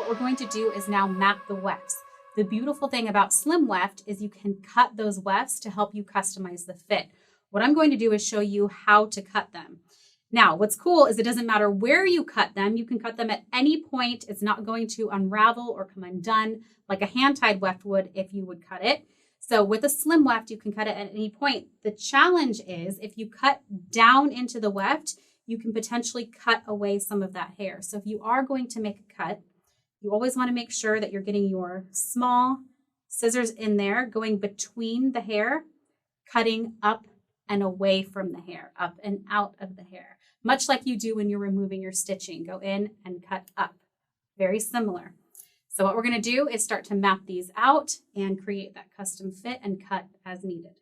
what we're going to do is now map the wefts. The beautiful thing about slim weft is you can cut those wefts to help you customize the fit. What I'm going to do is show you how to cut them. Now, what's cool is it doesn't matter where you cut them. You can cut them at any point. It's not going to unravel or come undone like a hand-tied weft would if you would cut it. So with a slim weft, you can cut it at any point. The challenge is if you cut down into the weft, you can potentially cut away some of that hair. So if you are going to make a cut, you always want to make sure that you're getting your small scissors in there, going between the hair, cutting up and away from the hair, up and out of the hair, much like you do when you're removing your stitching. Go in and cut up. Very similar. So what we're going to do is start to map these out and create that custom fit and cut as needed.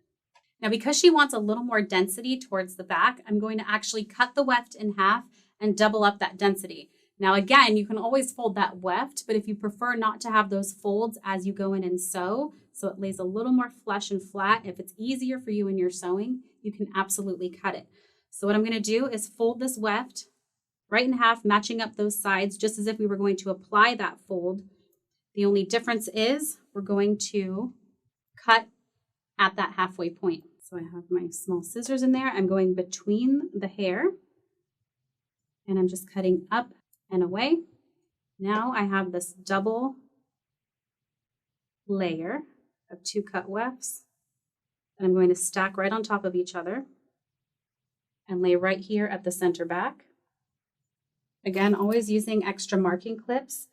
Now, because she wants a little more density towards the back, I'm going to actually cut the weft in half and double up that density. Now, again, you can always fold that weft, but if you prefer not to have those folds as you go in and sew, so it lays a little more flush and flat, if it's easier for you when you're sewing, you can absolutely cut it. So what I'm going to do is fold this weft right in half, matching up those sides, just as if we were going to apply that fold. The only difference is we're going to cut at that halfway point. So I have my small scissors in there. I'm going between the hair and I'm just cutting up and away. Now I have this double layer of 2 cut wefts that I'm going to stack right on top of each other and lay right here at the center back. Again, always using extra marking clips.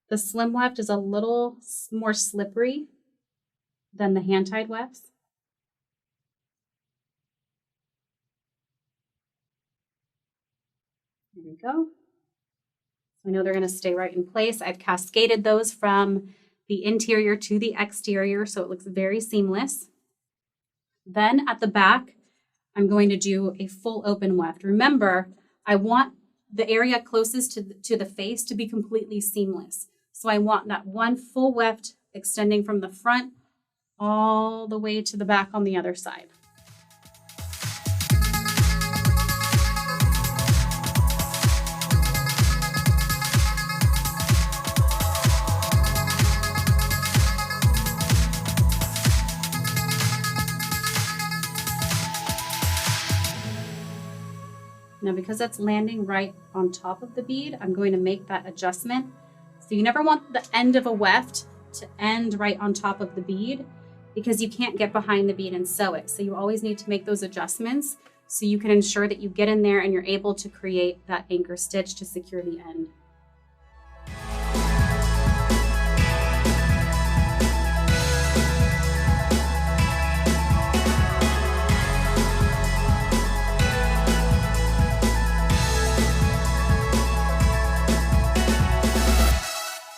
The slim weft is a little more slippery than the hand-tied wefts. There we go. I know they're going to stay right in place. I've cascaded those from the interior to the exterior, so it looks very seamless. Then at the back, I'm going to do a full open weft. Remember, I want the area closest to the face to be completely seamless. So I want that one full weft extending from the front all the way to the back on the other side. Now, because that's landing right on top of the bead, I'm going to make that adjustment. So you never want the end of a weft to end right on top of the bead because you can't get behind the bead and sew it. So you always need to make those adjustments so you can ensure that you get in there and you're able to create that anchor stitch to secure the end.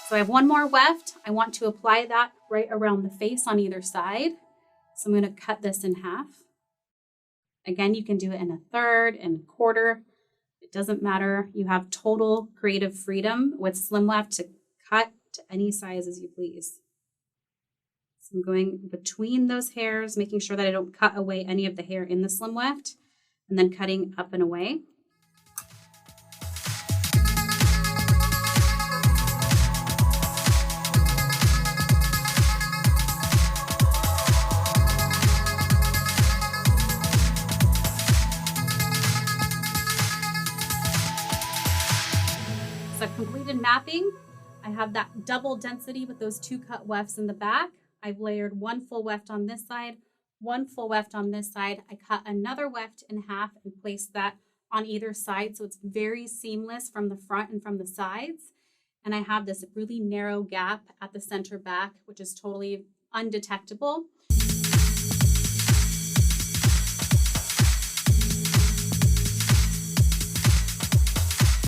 So I have one more weft. I want to apply that right around the face on either side. So I'm going to cut this in half. Again, you can do it in a third and a quarter. It doesn't matter. You have total creative freedom with slim weft to cut to any size as you please. So I'm going between those hairs, making sure that I don't cut away any of the hair in the slim weft, and then cutting up and away. So I've completed mapping. I have that double density with those 2 cut wefts in the back. I've layered one full weft on this side, one full weft on this side. I cut another weft in half and placed that on either side. So it's very seamless from the front and from the sides. And I have this really narrow gap at the center back, which is totally undetectable.